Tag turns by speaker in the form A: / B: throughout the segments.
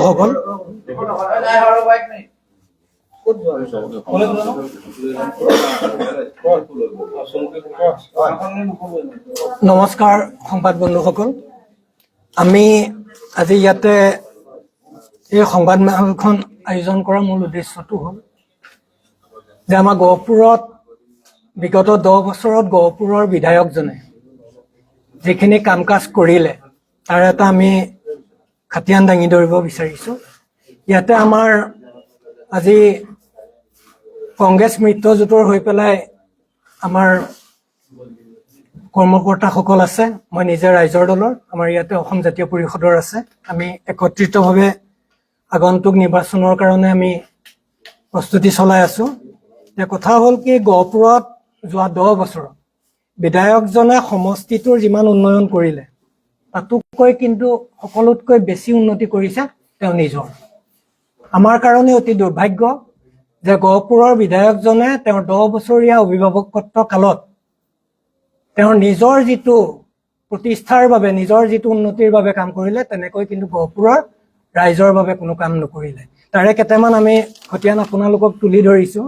A: সকল নমস্কাৰ সংবাদ বন্ধুসকল, আমি আজি ইয়াতে এই সংবাদ মেলখন আয়োজন কৰাৰ মূল উদ্দেশ্যটো হ'ল যে আমাৰ গহপুৰত বিগত 10 বছৰত গহপুৰৰ বিধায়কজনে যিখিনি কাম কাজ কৰিলে তাৰ এটা আমি খাতিয়ান দাঙি ধৰিব বিচাৰিছোঁ। ইয়াতে আমাৰ আজি কংগ্ৰেছ মিত্ৰজোঁটৰ হৈ পেলাই আমাৰ কৰ্মকৰ্তাসকল আছে, মই নিজে ৰাইজৰ দলৰ, আমাৰ ইয়াতে অসম জাতীয় পৰিষদৰ আছে। আমি একত্ৰিতভাৱে আগন্তুক নিৰ্বাচনৰ কাৰণে আমি প্ৰস্তুতি চলাই আছোঁ। এতিয়া কথা হ'ল কি, গহপুৰত যোৱা 10 বছৰত বিধায়কজনে সমষ্টিটোৰ যিমান উন্নয়ন কৰিলে তাতোতকৈ কিন্তু সকলোতকৈ বেছি উন্নতি কৰিছে তেওঁ নিজৰ। আমাৰ কাৰণে অতি দুৰ্ভাগ্য যে গহপুৰৰ বিধায়কজনে তেওঁৰ 10 বছৰীয়া অভিভাৱকত্ব কালত তেওঁৰ নিজৰ যিটো প্ৰতিষ্ঠাৰ বাবে, নিজৰ যিটো উন্নতিৰ বাবে কাম কৰিলে, তেনেকৈ কিন্তু গহপুৰৰ ৰাইজৰ বাবে কোনো কাম নকৰিলে। তাৰে কেইটামান আমি খতিয়ান আপোনালোকক তুলি ধৰিছোঁ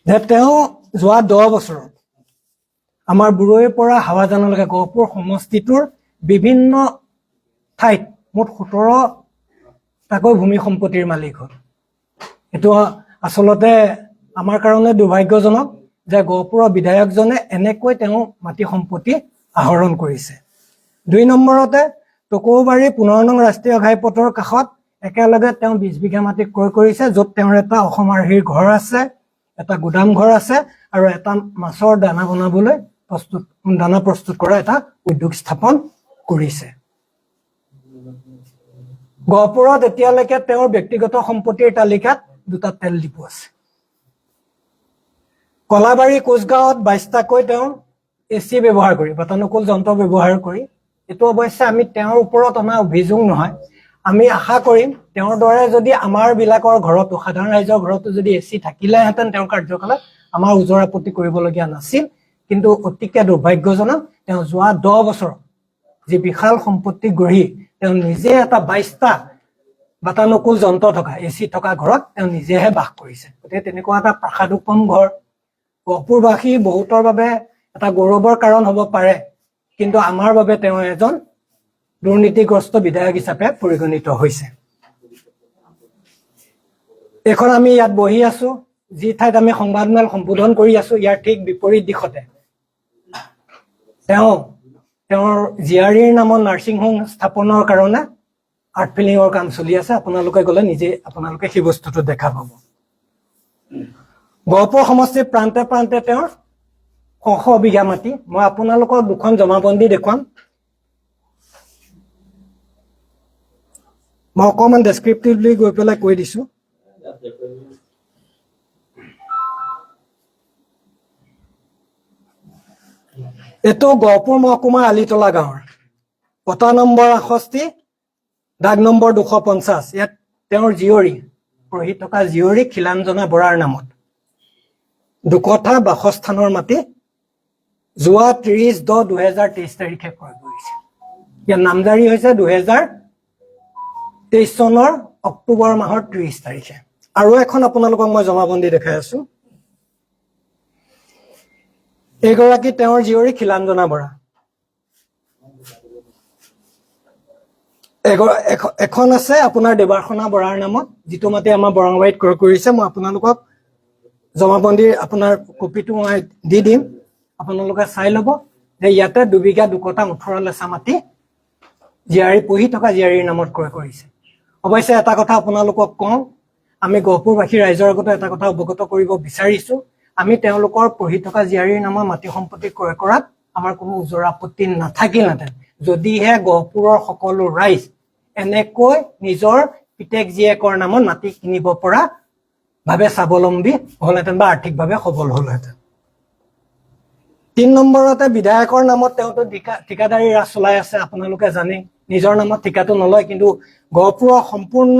A: যে তেওঁ যোৱা 10 বছৰত আমাৰ বুৰৈৰ পৰা হাৱাজানলৈকে গহপুৰ সমষ্টিটোৰ বিভিন্ন ঠাইত মুঠ 17টাকৈ ভূমি সম্পত্তিৰ মালিক হ'ল। এইটো আচলতে আমাৰ কাৰণে দুৰ্ভাগ্যজনক যে গহপুৰৰ বিধায়কজনে এনেকৈ তেওঁ মাটি সম্পত্তি আহৰণ কৰিছে। 2 নম্বৰতে টকৌবাৰী 15 নং ৰাষ্ট্ৰীয় ঘাইপথৰ কাষত একেলগে তেওঁ 20 বিঘা মাটি ক্ৰয় কৰিছে, য'ত তেওঁৰ এটা অসম আৰ্হিৰ ঘৰ আছে, এটা গুদাম ঘৰ আছে আৰু এটা মাছৰ দানা বনাবলৈ দানা প্ৰস্তুত কৰা এটা উদ্যোগ স্থাপন কৰিছে। গহপুৰত এতিয়ালৈকে তেওঁৰ ব্যক্তিগত সম্পত্তিৰ তালিকাত 2টা তেল ডিপু আছে। কলাবাৰী কোচগাঁৱত 22টাকৈ তেওঁ AC ব্যৱহাৰ কৰি, বাতানুকূল যন্ত্ৰ ব্যৱহাৰ কৰি, এইটো অৱশ্যে আমি তেওঁৰ ওপৰত অনা অভিযোগ নহয়, আমি আশা কৰিম তেওঁৰ দৰে যদি আমাৰ বিলাকৰ ঘৰতো, সাধাৰণ ৰাইজৰ ঘৰতো যদি AC থাকিলেহেঁতেন তেওঁৰ কাৰ্যকালত আমাৰ ওজৰ আপত্তি কৰিবলগীয়া নাছিল। কিন্তু অতিকে দুৰ্ভাগ্যজনক, তেওঁ যোৱা 10 বছৰত যি বিশাল সম্পত্তি গঢ়ি তেওঁ নিজে এটা 22টা বাতানুকূল যন্ত্ৰ থকা AC থকা ঘৰত তেওঁ নিজেহে বাস কৰিছে। গতিকে তেনেকুৱা এটা প্ৰাসাদোপম ঘৰ গহপুৰবাসী বহুতৰ বাবে এটা গৌৰৱৰ কাৰণ হ'ব পাৰে, কিন্তু আমাৰ বাবে তেওঁ এজন দুৰ্নীতিগ্ৰস্ত বিধায়ক হিচাপে পৰিগণিত হৈছে। এখন আমি ইয়াত বহি আছো, যি ঠাইত আমি সংবাদমেল সম্বোধন কৰি আছো, ইয়াৰ ঠিক বিপৰীত দিশতে তেওঁৰ জীয়াৰীৰ নামত নাৰ্ছিং হোম স্থাপনৰ কাৰণে আৰ্ট ফিলিঙৰ কাম চলি আছে। আপোনালোকে গ'লে নিজে আপোনালোকে সেই বস্তুটো দেখা পাব। গহপুৰ সমষ্টিৰ প্ৰান্তে প্ৰান্তে তেওঁৰ 100 বিঘা মাটি। মই আপোনালোকক 2খন জমাবন্দী দেখুৱাম। মই অকণমান ডেছক্ৰিপটিভলি গৈ পেলাই কৈ দিছো। এইটো গহপুৰ মহকুমা আলিতলা গাঁৱৰ পটা নম্বৰ 68, দাগ নম্বৰ 250। ইয়াত তেওঁৰ জীয়ৰী, পঢ়ি থকা জীয়ৰী খিলাঞ্জনা বৰাৰ নামত 2 কঠা বাসস্থানৰ মাটি যোৱা 30/10/2023 তাৰিখে ক্ৰয় কৰিছে। ইয়াৰ নামজাৰি হৈছে 2023 চনৰ অক্টোবৰ মাহৰ 30 তাৰিখে। আৰু এখন আপোনালোকক মই জমাবন্দী দেখাই আছো। এইগৰাকী তেওঁৰ জীয়ৰী খিলাঞ্জনা বৰা। এখন আছে আপোনাৰ দেৱাৰ্ষণা বৰাৰ নামত, যিটো মাটি আমাৰ বৰঙাবাৰীত ক্ৰয় কৰিছে। মই আপোনালোকক জমাবন্দীৰ আপোনাৰ কপিটো মই দি দিম, আপোনালোকে চাই ল'ব যে ইয়াতে 2 বিঘা 2 কঠা 18 লেচা মাটি পঢ়ি থকা জীয়াৰীৰ নামত ক্ৰয় কৰিছে। অৱশ্যে এটা কথা আপোনালোকক কওঁ, আমি গহপুৰবাসী ৰাইজৰ আগতে এটা কথা অৱগত কৰিব বিচাৰিছো, আমি তেওঁলোকৰ পঢ়ি থকা জীয়াৰীৰ নামৰ মাটি সম্পত্তি ক্ৰয় কৰাত আমাৰ কোনো ওজৰ আপত্তি নাথাকিলহেঁতেন, যদিহে গহপুৰৰ সকলো ৰাইজ এনেকৈ নিজৰ পিতেক জীয়েকৰ নামত মাটি কিনিব পৰা ভাৱে স্বাৱলম্বী হ'লহেঁতেন বা আৰ্থিকভাৱে সবল হ'লহেঁতেন। 3 নম্বৰতে বিধায়কৰ নামত তেওঁতো ঠিকাদাৰী ৰাজ চলাই আছে। আপোনালোকে জানে নিজৰ নামত ঠিকাটো নলয়, কিন্তু গহপুৰৰ সম্পূৰ্ণ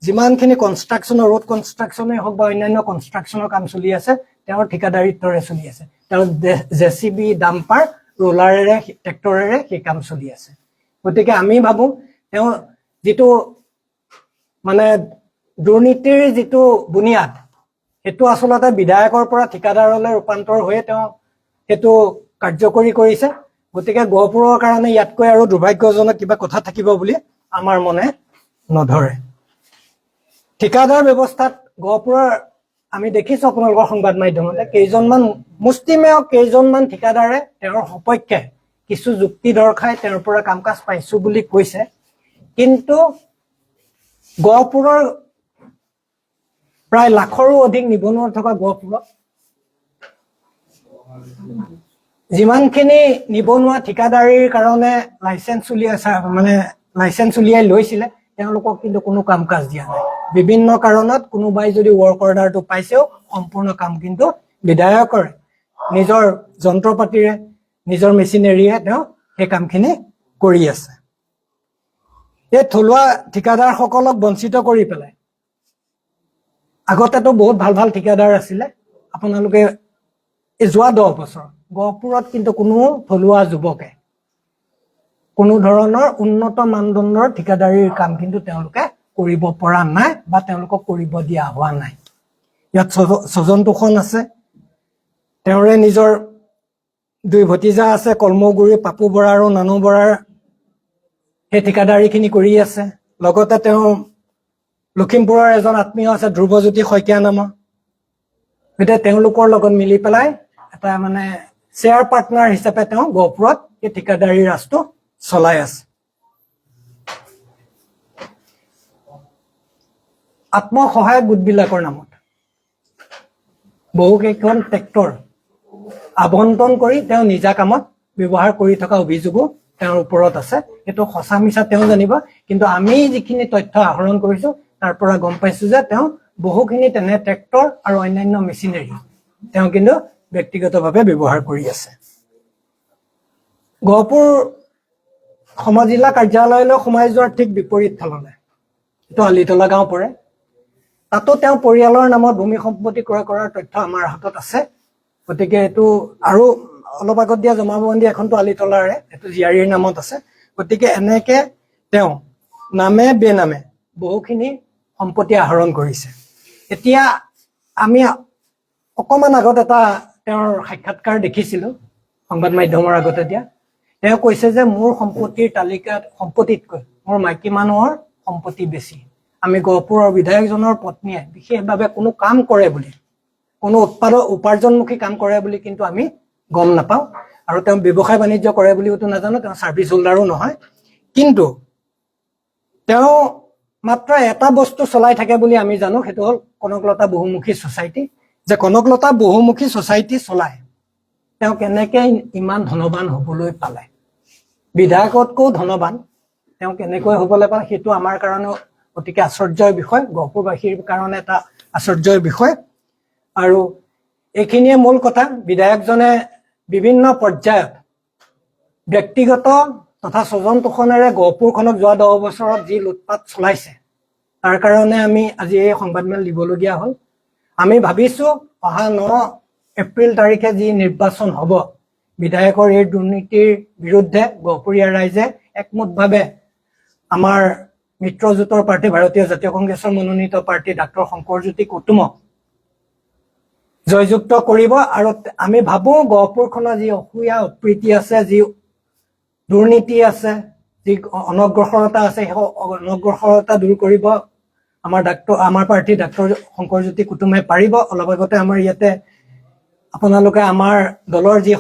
A: যিমানখিনি কনষ্ট্ৰাকশ্যনৰ, ৰোড কনষ্ট্ৰাকশ্যনেই হওক বা অন্যান্য কনষ্ট্ৰাকশ্যনৰ কাম চলি আছে, তেওঁৰ ঠিকাদাৰিত্বৰে চলি আছে। তেওঁৰ JCB, ডাম্পাৰ, ৰোলাৰেৰে, ট্ৰেক্টৰেৰে সেই কাম চলি আছে। গতিকে আমি ভাবোঁ তেওঁ যিটো মানে দুৰ্নীতিৰ যিটো বুনিয়াদ সেইটো আচলতে বিধায়কৰ পৰা ঠিকাদাৰলৈ ৰূপান্তৰ হৈয়ে তেওঁ সেইটো কাৰ্যকৰী কৰিছে। গতিকে গহপুৰৰ কাৰণে ইয়াতকৈ আৰু দুৰ্ভাগ্যজনক কিবা কথা থাকিব বুলি আমাৰ মনে নধৰে। ঠিকাদাৰ ব্যৱস্থাত গহপুৰৰ আমি দেখিছো আপোনালোকৰ সংবাদ মাধ্যমতে মুষ্টিমেয় কেইজনমান ঠিকাদাৰে তেওঁৰ সপক্ষে কিছু যুক্তি দৰ্শাই তেওঁৰ পৰা কাম কাজ পাইছো বুলি কৈছে। কিন্তু গহপুৰৰ প্ৰায় লাখৰো অধিক নিবনুৱা থকা গহপুৰত যিমানখিনি নিবনুৱা ঠিকাদাৰীৰ কাৰণে লাইচেন্স উলিয়াই লৈছিলে তেওঁলোকক কিন্তু কোনো কাম কাজ দিয়া নাই। বিভিন্ন কাৰণত কোনোবাই যদি ৱৰ্ক অৰ্ডাৰটো পাইছেও সম্পূৰ্ণ কাম কিন্তু বিধায়কৰে নিজৰ যন্ত্ৰপাতিৰে নিজৰ মেচিনেৰীয়ে তেওঁ সেই কামখিনি কৰি আছে। এই থলুৱা ঠিকাদাৰসকলক বঞ্চিত কৰি পেলাই আগতেতো বহুত ভাল ভাল ঠিকাদাৰ আছিলে। আপোনালোকে এই যোৱা 10 বছৰ গহপুৰত কিন্তু কোনো থলুৱা যুৱকে কোনো ধৰণৰ উন্নত মানদণ্ডৰ ঠিকাদাৰীৰ কাম কিন্তু তেওঁলোকে কৰিব পৰা নাই বা তেওঁলোকক কৰিব দিয়া হোৱা নাই। ইয়াত স্বজন তোষণ আছে, তেওঁৰে নিজৰ 2 ভতিজা আছে, কলমগুৰি পাপু বৰা আৰু নানু বৰাৰ সেই ঠিকাদাৰীখিনি কৰি আছে। লগতে তেওঁ লখিমপুৰৰ এজন আত্মীয় আছে ধ্ৰুৱজ্যোতি শইকীয়া নামৰ, গতিকে তেওঁলোকৰ লগত মিলি পেলাই এটা মানে শ্বেয়াৰ পাৰ্টনাৰ হিচাপে তেওঁ গহপুৰত এই ঠিকাদাৰী ৰাজটো চলাই আছে। আত্মসহায়ক গোটবিলাকৰ নামত বহুকেইখন ট্ৰেক্টৰ আবণ্টন কৰি তেওঁ নিজা কামত ব্যৱহাৰ কৰি থকা অভিযোগো তেওঁৰ ওপৰত আছে। সেইটো সঁচা মিছা তেওঁ জানিব, কিন্তু আমি যিখিনি তথ্য আহৰণ কৰিছো তাৰ পৰা গম পাইছো যে তেওঁ বহুখিনি তেনে ট্ৰেক্টৰ আৰু অন্যান্য মেচিনেৰী তেওঁ কিন্তু ব্যক্তিগতভাৱে ব্যৱহাৰ কৰি আছে। গহপুৰ সমজিলা কাৰ্যালয়লৈ সোমাই যোৱাৰ ঠিক বিপৰীত ফাললে এইটো আলিতলা গাঁও পৰে। তাতো তেওঁ পৰিয়ালৰ নামত ভূমি সম্পত্তি ক্ৰয় কৰাৰ তথ্য আমাৰ হাতত আছে। গতিকে এইটো আৰু অলপ আগত দিয়া জমাবন্দী এখনতো আলিতলাৰে, এইটো জীয়াৰীৰ নামত আছে। গতিকে এনেকে তেওঁ নামে বেনামে বহুখিনি সম্পত্তি আহৰণ কৰিছে। এতিয়া আমি অকমান আগত এটা তেওঁৰ সাক্ষাৎকাৰ দেখিছিলো সংবাদ মাধ্যমৰ আগতে দিয়া। তেওঁ কৈছে যে মোৰ সম্পত্তিৰ তালিকাত সম্পত্তিতকৈ মোৰ মাইকী মানুহৰ সম্পত্তি বেছি। আমি গহপুৰৰ বিধায়কজনৰ পত্নীয়ে বিশেষভাৱে কোনো কাম কৰে বুলি, কোনো উপাৰ্জনমুখী কাম কৰে বুলি কিন্তু আমি গম নাপাওঁ। আৰু তেওঁ ব্যৱসায় বাণিজ্য কৰে বুলিওতো নাজানো, তেওঁ ছাৰ্ভিচ হোল্ডাৰো নহয়। কিন্তু তেওঁ মাত্ৰ এটা বস্তু চলাই থাকে বুলি আমি জানো, সেইটো হ'ল কনকলতা বহুমুখী ছ'চাইটি। যে কনকলতা বহুমুখী ছ'চাইটি চলাই তেওঁ কেনেকে ইমান ধনবান হ'বলৈ পালে, বিধায়কতকৈও ধনবান তেওঁ কেনেকৈ হ'বলৈ পালে, সেইটো আমাৰ কাৰণে অতিকে আশ্চৰ্যৰ বিষয়, গহপুৰবাসীৰ কাৰণে এটা আশ্চৰ্যৰ বিষয়। আৰু এইখিনিয়ে মূল কথা। বিধায়কজনে বিভিন্ন পৰ্যায়ত ব্যক্তিগত তথা স্বজন তোষণেৰে গহপুৰখনক যোৱা 10 বছৰত যি লুটপাট চলাইছে তাৰ কাৰণে আমি আজি এই সংবাদমেল দিবলগীয়া হ'ল। আমি ভাবিছো অহা 9 এপ্ৰিল তাৰিখে যি নিৰ্বাচন হ'ব, বিধায়কৰ এই দুৰ্নীতিৰ বিৰুদ্ধে গহপুৰীয়া ৰাইজে একমতভাৱে আমাৰ মিত্ৰজোঁটৰ প্ৰাৰ্থী ভাৰতীয় জাতীয় কংগ্ৰেছৰ মনোনীত প্ৰাৰ্থী ডাক্তৰ শংকৰজ্যোতি কুতুমক জয়যুক্ত কৰিব। আৰু আমি ভাবো গহপুৰখনৰ যি অসূয়া অপ্ৰীতি আছে, যি দুৰ্নীতি আছে, যি অনগ্ৰসৰতা আছে, সেই অনগ্ৰসৰতা দূৰ কৰিব আমাৰ প্ৰাৰ্থী ডাক্তৰ শংকৰজ্যোতি কুতুমে পাৰিব। অলপ আগতে আমাৰ ইয়াতে আপোনালোকে আমাৰ দলৰ যি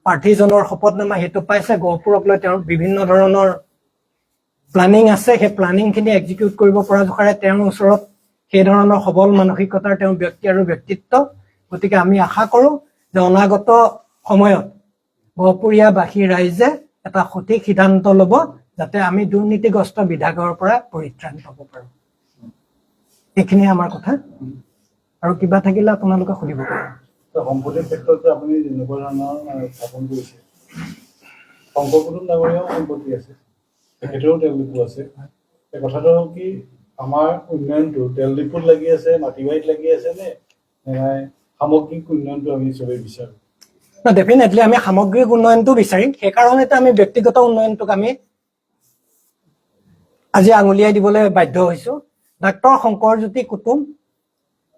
A: প্ৰাৰ্থীজনৰ শপতনামা সেইটো পাইছে। গহপুৰক লৈ তেওঁৰ বিভিন্ন ধৰণৰ প্লানিং আছে, সেই প্লানিংখিনি এক্সিকিউট কৰিব পৰা জোখাৰে তেওঁৰ ওচৰত সেই ধৰণৰ সবল মানসিকতাৰ তেওঁৰ ব্যক্তি আৰু ব্যক্তিত্ব। গতিকে আমি আশা কৰো যে অনাগত সময়ত গহপুৰীয়াবাসী ৰাইজে এটা সঠিক সিদ্ধান্ত ল'ব, যাতে আমি দুৰ্নীতিগ্ৰস্ত বিধায়কৰ পৰা পৰিত্ৰাণ পাব পাৰো। এইখিনিয়ে আমাৰ কথা। আৰু কিবা থাকিলে আপোনালোকে সুধিব পাৰে।
B: সম্পত্তিৰ ক্ষেত্ৰত আপুনি যেনেকুৱা ধৰণৰ স্থাপন কৰিছে, শংকৰ কুতুম ডাঙৰীয়াও সম্পত্তি আছে, তেখেতৰো তেল ডিপু আছে। এই কথাটো হ'ল কি, আমাৰ উন্নয়নটো তেল ডিপুত লাগি আছে, মাটিবাৰীত লাগি আছে নে সামগ্ৰিক উন্নয়নটো আমি চবেই বিচাৰোঁ?
A: ডেফিনেটলি আমি সামগ্ৰিক উন্নয়নটো বিচাৰিম। সেইকাৰণেতো আমি ব্যক্তিগত উন্নয়নটোক আমি আজি আঙুলিয়াই দিবলৈ বাধ্য হৈছো। ডাক্তৰ শংকৰজ্যোতি কুতুম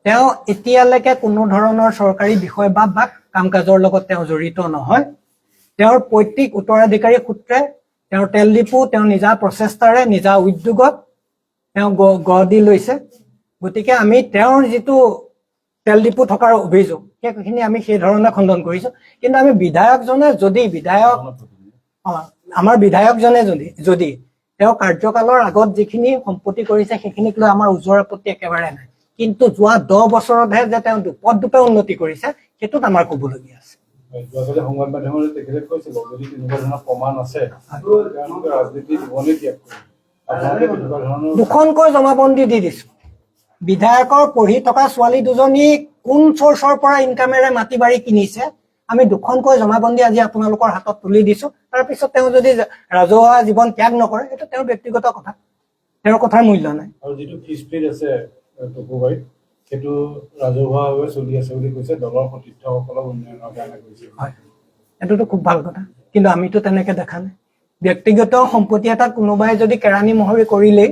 A: তেওঁ এতিয়ালৈকে কোনো ধৰণৰ চৰকাৰী বিষয় বা কাম কাজৰ লগত তেওঁ জড়িত নহয়। তেওঁৰ পৈতৃক উত্তৰাধিকাৰী সূত্ৰে তেওঁৰ তেল ডিপু তেওঁ নিজা প্ৰচেষ্টাৰে নিজা উদ্যোগত তেওঁ গঢ় দি লৈছে। গতিকে আমি তেওঁৰ যিটো তেল ডিপু থকাৰ অভিযোগ সেইখিনি আমি সেই ধৰণে খণ্ডন কৰিছো। কিন্তু আমি বিধায়কজনে যদি আমাৰ বিধায়কজনে যদি তেওঁ কাৰ্যকালৰ আগত যিখিনি সম্পত্তি কৰিছে সেইখিনিক লৈ আমাৰ ওজৰ আপত্তি একেবাৰে নাই। কিন্তু যোৱা 10 বছৰতহে যে তেওঁ দুপে উন্নতি কৰিছে সেইটোত আমাৰ ক'বলগীয়া আছে।
B: যোৱাকালি সংবাদ মাধ্যমত তেখেতে কৈছিল যদি তেনেকুৱা ধৰণৰ প্ৰমাণ আছে তেওঁলোকে ৰাজনীতি জীৱনেই ত্যাগ কৰিব।
A: দুখনকৈ জমাবন্দী দি দিছো। বিধায়কৰ পঢ়ি থকা ছোৱালী দুজনী কোন চ'ৰ্চৰ পৰা ইনকামেৰে মাটি বাৰী কিনিছে আমি দুখনকৈ জমাবন্দী আজি আপোনালোকৰ হাতত তুলি দিছো। তাৰপিছত তেওঁ যদি ৰাজহুৱা জীৱন ত্যাগ নকৰে সেইটো তেওঁৰ ব্যক্তিগত কথা, তেওঁৰ কথাৰ মূল্য নাই।
B: আৰু যিটো ফিজপিড আছে টকুবাৰীত সেইটো ৰাজহুৱাভাৱে চলি আছে বুলি কৈছে, দলৰ সতীৰ্থসকলক উন্নয়নৰ কাৰণে কৈছে।
A: হয়, এইটোতো খুব ভাল কথা, কিন্তু আমিতো তেনেকে দেখা নাই। ব্যক্তিগত সম্পত্তি এটা কোনোবাই যদি কেৰাণী মহৰী কৰিলেই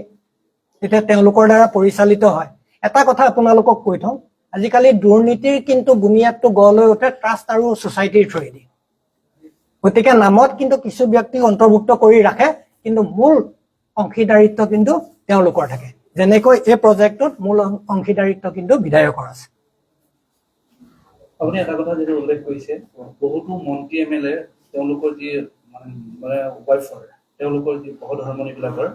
A: তেতিয়া তেওঁলোকৰ দ্বাৰা পৰিচালিত হয়। এটা কথা আপোনালোকক কৈ থওঁ, আজিকালি দুৰ্নীতিৰ কিন্তু বুনিয়াদটো গঢ় লৈ উঠে ট্ৰাষ্ট আৰু ছ'চাইটিৰ থ্ৰুৱেদি। গতিকে নামত কিন্তু কিছু ব্যক্তিক অন্তৰ্ভুক্ত কৰি ৰাখে, কিন্তু মূল অংশীদাৰিত্ব কিন্তু তেওঁলোকৰ থাকে। যেনেকৈ এই প্ৰজেক্টটোত মূল অংশীদাৰিত্ব কিন্তু বিধায়কৰ আছে।
C: আপুনি এটা কথা যেটা উল্লেখ কৰিছে, বহুতো মন্ত্ৰী MLA তেওঁলোকৰ যি মানে ৱাইফৰ তেওঁলোকৰ যি সহধৰ্মণীবিলাকৰ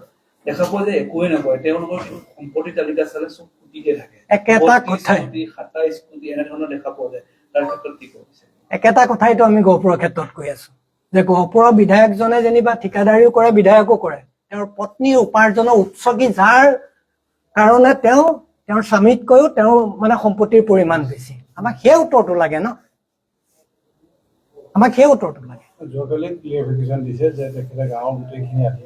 C: দেখা পোৱা যে একোৱে নকৰে। তেওঁলোকৰ সম্পত্তি তালিকা চালে চব কোটিতে থাকে,
A: একেটা কথাই
C: 27 কোটি এনেধৰণৰ দেখা পোৱা যায়। তাৰ ক্ষেত্ৰত কি কৰিছে?
A: একেটা কথাইতো আমি গহপুৰৰ ক্ষেত্ৰত কৈ আছো যে গহপুৰৰ বিধায়কজনে যেনিবা ঠিকাদাৰীও কৰে বিধায়কো কৰে। তেওঁৰ পত্নীৰ উপাৰ্জনৰ উৎস কি যাৰ কাৰণে তেওঁৰ স্বামীতকৈও তেওঁৰ মানে সম্পত্তিৰ পৰিমাণ বেছি। আমাক সেই উত্তৰটো লাগে ন, আমাক সেই উত্তৰটো লাগে।
B: যোৱাকালি ক্লিয়াৰিফিকেশ্যন দিছে যে তেখেতে গাঁৱৰ গোটেইখিনি আধি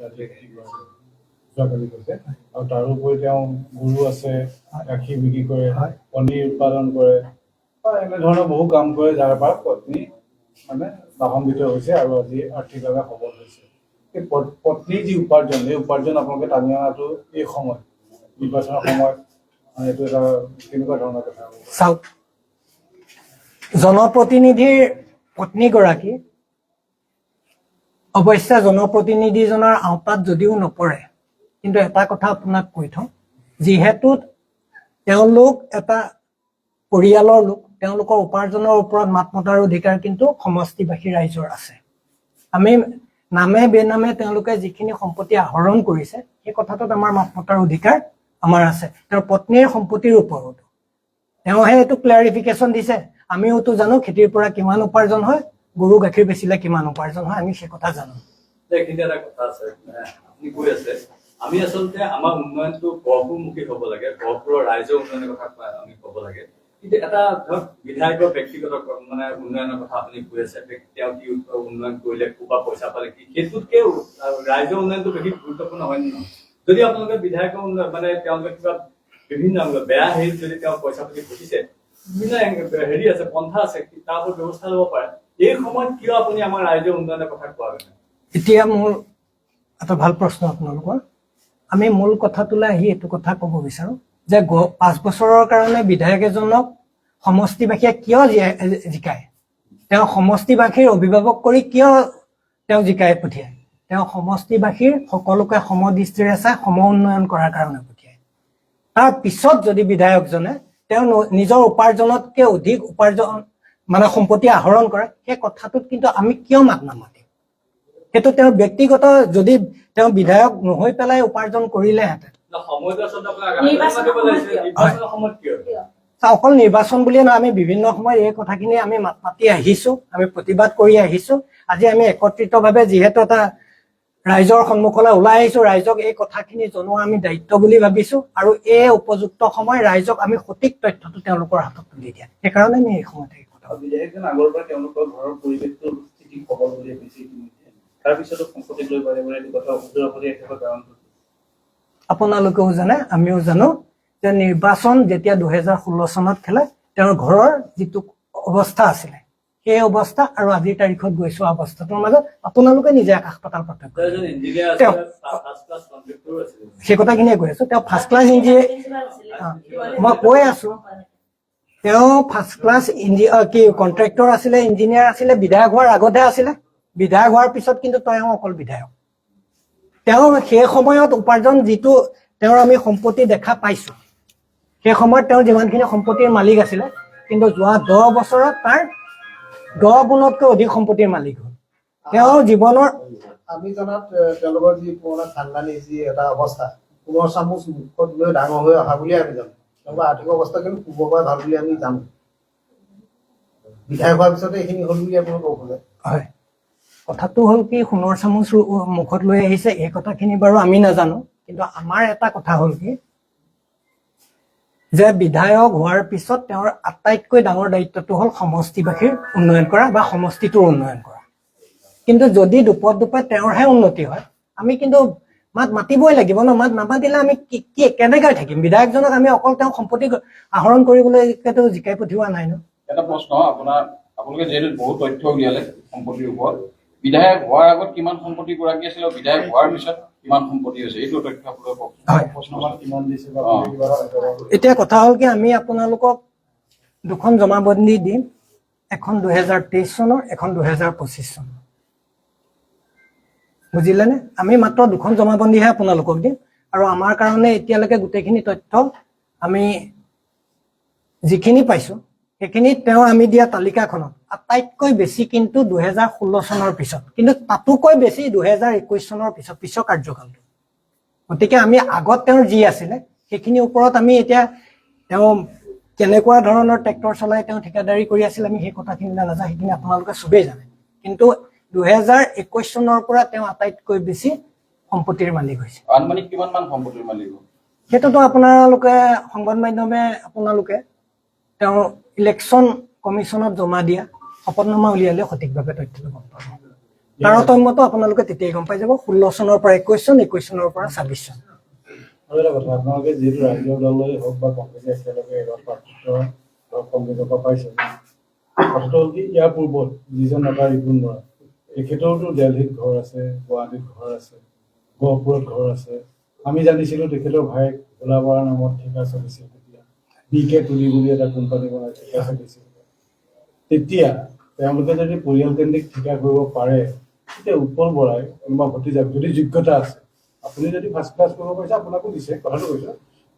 B: যোৱাকালি কৈছে। আৰু তাৰোপৰি তেওঁ গৰু আছে, গাখীৰ বিক্ৰী কৰে, পনীৰ উৎপাদন কৰে বা এনেধৰণৰ বহু কাম কৰে যাৰ পৰা পত্নী মানে লাভান্বিত হৈছে আৰু আজি আৰ্থিকভাৱে সবল হৈছে। এই পত্নীৰ যি উপাৰ্জন এই উপাৰ্জন আপোনালোকে টানি অনাটো এই সময় নিৰ্বাচনৰ সময়ত এইটো এটা কেনেকুৱা ধৰণৰ কথা?
A: চাওক, জনপ্ৰতিনিধিৰ পত্নীগৰাকী অৱশ্যে জনপ্ৰতিনিধিজনৰ আওতাত যদিও নপৰে, কিন্তু এটা কথা আপোনাক কৈ থওঁ, যিহেতু তেওঁলোক এটা পৰিয়ালৰ লোক, তেওঁলোকৰ উপাৰ্জনৰ ওপৰত মাত মতাৰ অধিকাৰ কিন্তু সমষ্টিবাসী ৰাইজৰ আছে। আমি নামে বেনামে তেওঁলোকে যিখিনি সম্পত্তি আহৰণ কৰিছে সেই কথাটোত আমাৰ মাত মতাৰ অধিকাৰ আমাৰ আছে। তেওঁৰ পত্নীৰ সম্পত্তিৰ ওপৰতো তেওঁহে এইটো ক্লিয়াৰিফিকেশ্যন দিছে। আমিওতো জানো খেতিৰ পৰা কিমান উপাৰ্জন হয়, গৰু গাখীৰ বেচিলে কিমান উপাৰ্জন হয়, আমি সেই কথা জানো।
D: এইখিনি এটা কথা আছে, আপুনি কৈ আছে আমি আচলতে আমাৰ উন্নয়নটো গহপুৰমুখী হ'ব লাগে, গহপুৰৰ ৰাইজৰ উন্নয়নৰ কথা আমি ক'ব লাগে। কিন্তু এটা ধৰক বিধায়কৰ ব্যক্তিগত মানে উন্নয়নৰ কথা আপুনি কৈ আছে, তেওঁ কি উন্নয়ন কৰিলে ক'ৰপৰা পইচা পালে কি, সেইটোতকে ৰাইজৰ উন্নয়নটো বেছি গুৰুত্বপূৰ্ণ হয় নে নহয়? যদি আপোনালোকে বিধায়কৰ উন্নয়ন মানে তেওঁলোকে কিবা বিভিন্ন বেয়া হেৰিত যদি তেওঁ পইচা পাতি ঘটিছে, বিভিন্ন হেৰি আছে, পন্থা আছে, তাৰ ওপৰত ব্যৱস্থা ল'ব পাৰে। এই সময়ত কিয় আপুনি আমাৰ ৰাইজৰ উন্নয়নৰ কথা কোৱা নাই?
A: এতিয়া মোৰ এটা ভাল প্ৰশ্ন আপোনালোকৰ। আমি মূল কথাটোলৈ আহি এইটো কথা ক'ব বিচাৰো যে 5 বছৰৰ কাৰণে বিধায়ক এজনক সমষ্টিবাসীয়ে কিয় জিকায়, তেওঁ সমষ্টিবাসীৰ অভিভাৱক কৰি কিয় তেওঁ জিকাই পঠিয়ায়? তেওঁ সমষ্টিবাসীৰ সকলোকে সমদৃষ্টিৰে চাই সম উন্নয়ন কৰাৰ কাৰণে পঠিয়ায়। তাৰ পিছত যদি বিধায়কজনে তেওঁ নিজৰ উপাৰ্জনতকৈ অধিক উপাৰ্জন মানে সম্পত্তি আহৰণ কৰে, সেই কথাটোত কিন্তু আমি কিয় মাত নামাতিম? সেইটো তেওঁৰ ব্যক্তিগত, যদি তেওঁ বিধায়ক নহৈ পেলাই উপাৰ্জন কৰিলেহেঁতেন। অকল নিৰ্বাচন বুলিয়ে নহয়, আমি বিভিন্ন সময়ত এই কথাখিনি আমি মাত মাতি আহিছো, আমি প্ৰতিবাদ কৰি আহিছো। আজি আমি একত্ৰিতভাৱে যিহেতু এটা ৰাইজৰ সন্মুখলৈ ওলাই আহিছো, ৰাইজক এই কথাখিনি জনোৱা আমি দায়িত্ব বুলি ভাবিছো, আৰু এই উপযুক্ত সময় ৰাইজক আমি সঠিক তথ্যটো তেওঁলোকৰ হাতত তুলি দিয়া, সেইকাৰণে আমি এই সময়তে
C: বিধায়কজন আগৰ পৰা তেওঁলোকৰ ঘৰৰ পৰিৱেশটো স্থিতি সবল বুলি কৈছে, তাৰপিছতো সম্পত্তি লৈ পাৰে বুলি এইটো কথা উজোৰ কৰি ৰাখিবৰ কাৰণটো
A: আপোনালোকেও জানে আমিও জানো যে নিৰ্বাচন যেতিয়া 2016 চনত খেলে তেওঁৰ ঘৰৰ যিটো অৱস্থা আছিলে সেই অৱস্থা আৰু আজিৰ তাৰিখত গৈ চোৱা অৱস্থাটোৰ মাজত আপোনালোকে নিজে আকাশ পাতাল পাৰ্থক্য।
D: এজন ইঞ্জিনিয়াৰ
A: তেওঁ
D: ফাৰ্ষ্ট ক্লাছ কন্ট্ৰেক্টৰ আছিল।
A: সেই কথাখিনিয়ে কৈ আছো। তেওঁ ফাৰ্ষ্ট ক্লাছ ইঞ্জিনিয়াৰ, মই কৈ আছো তেওঁ ফাৰ্ষ্ট ক্লাছ কন্ট্ৰেক্টৰ আছিলে, ইঞ্জিনিয়াৰ আছিলে, বিধায়ক হোৱাৰ আগতহে আছিলে। বিধায়ক হোৱাৰ পিছত কিন্তু তেওঁ অকল বিধায়ক। তেওঁ সেই সময়ত উপাৰ্জন যিটো তেওঁৰ আমি সম্পত্তি দেখা পাইছো, সেই সময়ত তেওঁ যিমানখিনি সম্পত্তিৰ মালিক আছিলে, কিন্তু যোৱা 10 বছৰত তাৰ 10 গুণতকৈ অধিক সম্পত্তিৰ মালিক হ'ল। তেওঁ জীৱনৰ
E: আমি জনাত তেওঁলোকৰ যি পুৰণা খানদানী যি এটা অৱস্থা, পুনৰ চামুচ মুখত লৈ ডাঙৰ হৈ অহা বুলিয়ে আমি জানো। তেওঁলোকৰ আৰ্থিক অৱস্থা কিন্তু পূৰ্বৰ পৰা ভাল বুলি আমি জানো। বিধায়ক হোৱাৰ পিছতে এইখিনি হ'ল বুলি আপোনালোকে ক'ব খোজে।
A: হয়, কথাটো হ'ল কি, সোণৰ চামুচ মুখত লৈ আহিছে এই কথাখিনি বাৰু আমি নাজানো, কিন্তু আমাৰ এটা কথা হ'ল কি যে বিধায়ক হোৱাৰ পিছত তেওঁৰ আটাইতকৈ ডাঙৰ দায়িত্বটো হ'ল সমষ্টিবাসীৰ উন্নয়ন কৰা বা সমষ্টিটোৰ উন্নয়ন কৰা। কিন্তু যদি দুপত তেওঁৰহে উন্নতি হয়, আমি কিন্তু মাত মাতিবই লাগিব ন। মাত নামাতিলে আমি কেনেকৈ থাকিম? বিধায়কজনক আমি অকল তেওঁ সম্পত্তি আহৰণ কৰিবলৈ জিকাই পঠিওৱা নাই ন।
F: এটা প্ৰশ্ন, আপোনালোকে যিহেতু বহুত তথ্য উলিয়ালে সম্পত্তিৰ ওপৰত, বিধায়ক হোৱাৰ আগত কিমান সম্পত্তি গৰাকী আছিল আৰু বিধায়ক হোৱাৰ পিছত কিমান সম্পত্তি হৈছে, এইটো তথ্য আপোনালোকে
A: এতিয়া কথা হ'ল কি, আমি আপোনালোকক দুখন জমাবন্দী দিম, এখন 2023 চনৰ, এখন 2025 চনৰ। বুজিলেনে? আমি মাত্ৰ দুখন জমাবন্দীহে আপোনালোকক দিম, আৰু আমাৰ কাৰণে এতিয়ালৈকে গোটেইখিনি তথ্য আমি যিখিনি পাইছো সেইখিনি তেওঁ আমি দিয়া তালিকাখনত আটাইতকৈ বেছি কিন্তু 2016 চনৰ পিছত, কিন্তু তাতোকৈ বেছি 2021 চনৰ পিছৰ কাৰ্যকালটো। গতিকে আমি আগত তেওঁৰ যি আছিলে সেইখিনিৰ ওপৰত আমি এতিয়া তেওঁ কেনেকুৱা ধৰণৰ ট্ৰেক্টৰ চলাই তেওঁ ঠিকাদাৰী কৰি আছিল আমি সেই কথাখিনি নাজানো, সেইখিনি আপোনালোকে চবেই জানে। কিন্তু 2021 চনৰ পৰা তেওঁ আটাইতকৈ বেছি সম্পত্তিৰ মালিক হৈছে।
F: আনুমানিক কিমান মান সম্পত্তিৰ মালিক হ'ল?
A: সেইটোতো আপোনালোকে সংবাদ মাধ্যমে আপোনালোকে তেওঁ ইলেকশ্যন কমিশ্যনত জমা দিয়া শপতনামা উলিয়ালে সঠিকভাৱে তথ্যটো গম পাব। তাৰতম্যটো আপোনালোকে তেতিয়াই গম পাই যাব। 16 চনৰ পৰা 21 চন, 21 চনৰ পৰা 26 চন।
B: আৰু এটা কথা, আপোনালোকে যিহেতু ৰাজ্যৰ দলেই হওক বা কংগ্ৰেছে একেলগে এবাৰ প্ৰাৰ্থিত্ব কংগ্ৰেছৰ পৰা পাইছে, কথাটো হ'ল কি, ইয়াৰ পূৰ্বত যিজন নেতা ৰিপুণ বৰা, তেখেতৰতো দিল্লীত ঘৰ আছে, গুৱাহাটীত ঘৰ আছে, গহপুৰত ঘৰ আছে। আমি জানিছিলো তেখেতৰ ভায়েক ভোলা বৰাৰ নামত ঠিকা চলিছিল। তেতিয়া BK তুলি বুলি এটা কোম্পানী বনাই ঠিকা চলিছিল। তেতিয়া তেওঁলোকে যদি পৰিয়ালকেন্দ্ৰিক ঠিকা কৰিব পাৰে, তেতিয়া উৎপল বৰাই কোনোবা ভতিজাক যদি যোগ্যতা আছে, আপুনি যদি ফাৰ্ষ্ট ক্লাছ কৰিব পাৰিছে আপোনাকো দিছে, কথাটো কৈছো,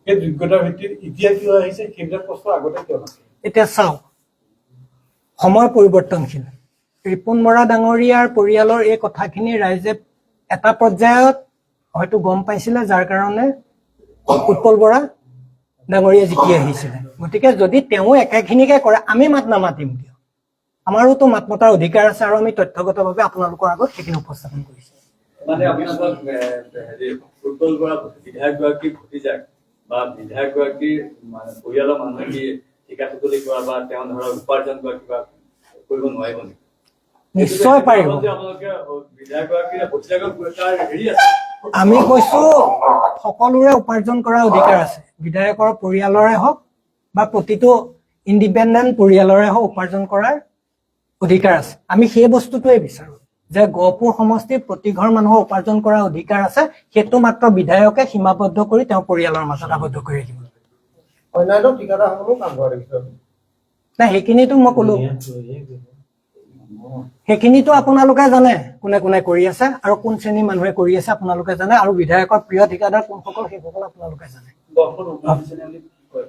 B: সেই যোগ্যতাৰ ভিত্তিত এতিয়া কিয় আহিছে সেইবিলাক প্ৰশ্ন আগতে কিয় নাছিল?
A: এতিয়া চাওক, সময় পৰিৱৰ্তনশীল। ৰিপুণ বৰা ডাঙৰীয়াৰ পৰিয়ালৰ এই কথাখিনি ৰাইজে এটা পৰ্যায়ত হয়তো গম পাইছিলে, যাৰ কাৰণে উৎপল বৰা ডাঙৰীয়া জিকি আহিছিলে। গতিকে যদি তেওঁ একেখিনিকে কৰে, আমি মাত নামাতিম কিয়? আমাৰোতো মাত মতাৰ অধিকাৰ আছে, আৰু আমি তথ্যগতভাৱে আপোনালোকৰ আগত সেইখিনি উপস্থাপন কৰিছো।
D: মানে আপোনালোকক উৎপল বৰা বিধায়ক গৰাকীৰ ভতিজাক বা বিধায়ক গৰাকীৰ পৰিয়ালৰ মানুহে কি ঠিকা টুকলি কৰা বা তেওঁ ধৰক উপাৰ্জন কৰা কিবা কৰিব নোৱাৰিব নেকি?
A: নিশ্চয় পাৰিব।
D: বিধায়ক গৰাকীৰ ভতিজাকৰ তাৰ হেৰি আছে।
A: আমি কৈছো সকলোৰে উপাৰ্জন কৰাৰ অধিকাৰ আছে। বিধায়কৰ পৰিয়ালৰে হওক বা প্ৰতিটো ইণ্ডিপেণ্ডেণ্ট পৰিয়ালৰে হওক উপাৰ্জন কৰাৰ অধিকাৰ আছে। আমি সেই বস্তুটোৱে বিচাৰো যে গহপুৰ সমষ্টিৰ প্ৰতি ঘৰ মানুহৰ উপাৰ্জন কৰাৰ অধিকাৰ আছে। সেইটো মাত্ৰ বিধায়কে সীমাবদ্ধ কৰি তেওঁ পৰিয়ালৰ মাজত আবদ্ধ কৰি ৰাখিব।
E: অন্যান্য ঠিকাদাৰসকলেও কাম কৰা দেখিছো।
A: নাই, সেইখিনিতো মই কলো, সেইখিনিতো আপোনালোকে জানে কোনে কোনে কৰি আছে আৰু কোন শ্ৰেণীৰ মানুহে কৰি আছে আপোনালোকে জানে, আৰু বিধায়কৰ প্ৰিয় ঠিকাদাৰ কোনসকল সেইসকল আপোনালোকে জানে।
C: গহপুৰ উন্নয়ন দিছেনে বুলি কয়?